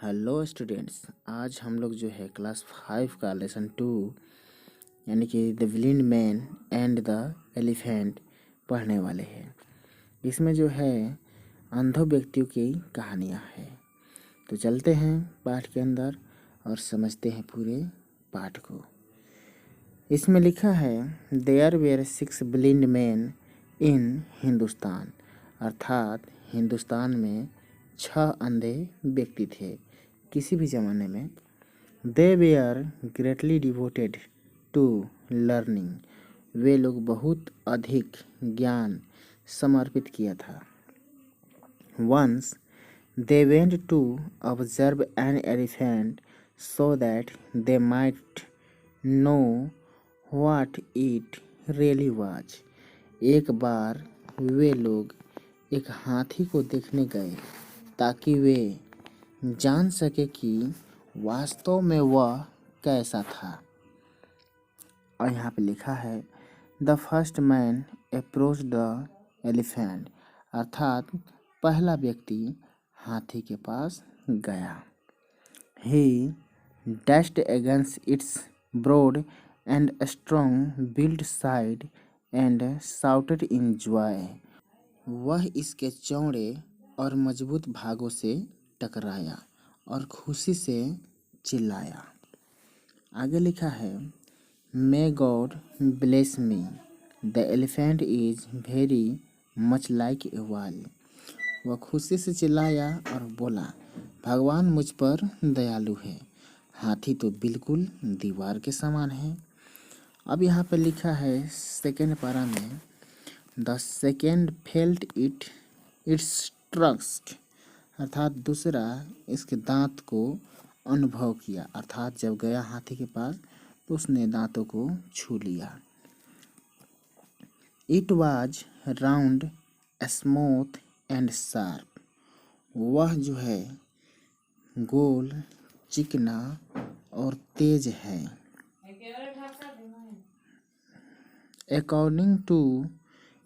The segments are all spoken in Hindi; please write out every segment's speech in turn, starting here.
Hello students. आज हम लोग जो है क्लास 5 का लेसन 2 यानी कि the blind man and the elephant पढ़ने वाले हैं। इसमें जो है अंधों व्यक्तियों की कहानियाँ हैं। तो चलते हैं पाठ के अंदर और समझते हैं पूरे पाठ को। इसमें लिखा है there were 6 blind man in Hindustan, अर्थात हिंदुस्तान में 6 अंधे व्यक्ति थे किसी भी ज़माने में। They were greatly devoted to learning, वे लोग बहुत अधिक ज्ञान समर्पित किया था। Once they went to observe an elephant so that they might know what it really was, एक बार वे लोग एक हाथी को देखने गए ताकि वे जान सके कि वास्तव में वह कैसा था। और यहाँ पे लिखा है the first man approach the elephant, अर्थात पहला व्यक्ति हाथी के पास गया। He dashed against its broad and strong build side and shouted in joy, वह इसके चौड़े और मजबूत भागों से टकराया और खुशी से चिल्लाया। आगे लिखा है may God bless me, the elephant is very much like a wall, वह खुशी से चिल्लाया और बोला भगवान मुझ पर दयालु है, हाथी तो बिल्कुल दीवार के समान है। अब यहाँ पे लिखा है सेकेंड पारा में the second felt it's trust, अर्थात दूसरा इसके दांत को अनुभव किया, अर्थात जब गया हाथी के पास तो उसने दांतों को छू लिया। It was round smooth and sharp, वह जो है गोल चिकना और तेज है। According to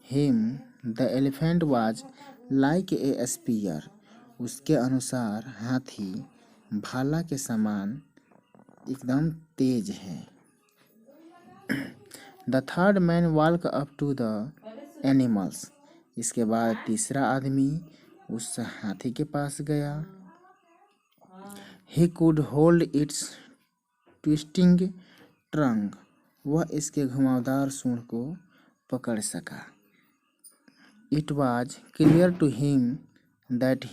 him the elephant was like a spear, उसके अनुसार हाथी भाला के समान एकदम तेज है। The third man walk up to the animals, इसके बाद तीसरा आदमी उस हाथी के पास गया। He could hold its twisting trunk, वह इसके घुमावदार सूंड को पकड़ सका। It was clear to him that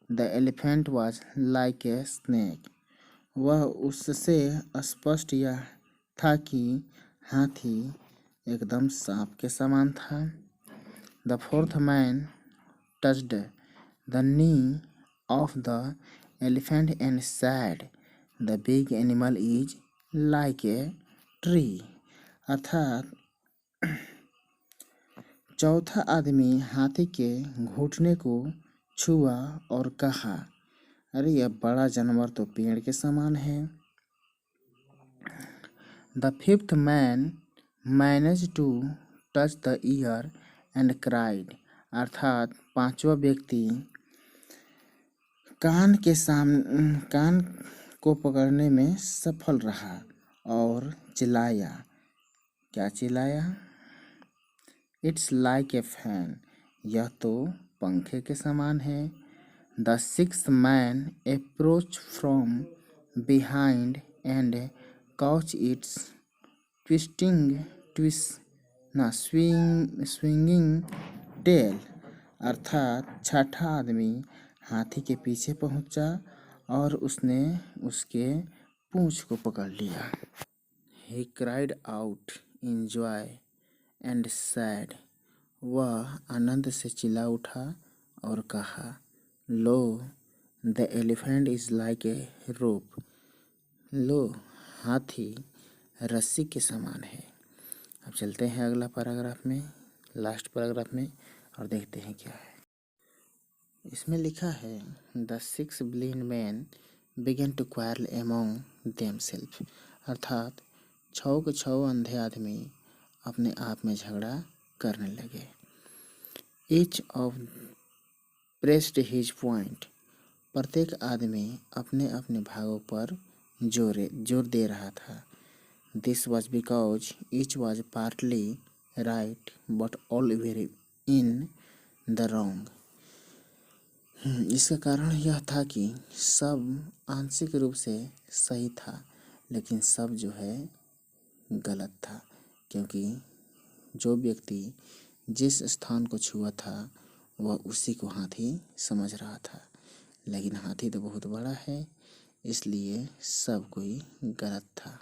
the elephant was like a snake, वह उससे स्पष्ट यह था कि हाथी एकदम सांप के समान था। The fourth man touched the knee of the elephant and sad the big animal is like a tree, अर्थात चौथा आदमी हाथी के घुटने को छुआ और कहा अरे यह बड़ा जानवर तो पेड़ के समान है। The fifth man manage to touch the ear and cried, अर्थात पांचवा व्यक्ति कान को पकड़ने में सफल रहा और चिल्लाया। क्या चिल्लाया? इट्स लाइक ए फैन, यह तो पंखे के समान है। The sixth man approach from behind and couch its swinging tail, अर्थात छठा आदमी हाथी के पीछे पहुंचा और उसने उसके पूंछ को पकड़ लिया। He cried out in joy and said, वह आनंद से चिल्ला उठा और कहा lo the elephant is like a rope, लो हाथी रस्सी के समान है। अब चलते हैं अगला पैराग्राफ में, लास्ट पैराग्राफ में, और देखते हैं क्या है। इसमें लिखा है the six blind man began to quarrel among themselves, अर्थात 6 के 6 अंधे आदमी अपने आप में झगड़ा करने लगे। Each of pressed his point, प्रत्येक आदमी अपने अपने भागों पर जोर दे रहा था। This was because each was partly right but all very in the wrong. इसका कारण यह था कि सब आंशिक रूप से सही था, लेकिन सब जो है गलत था, क्योंकि जो व्यक्ति जिस स्थान को छुआ था वह उसी को हाथी समझ रहा था, लेकिन हाथी तो बहुत बड़ा है, इसलिए सब कोई गलत था।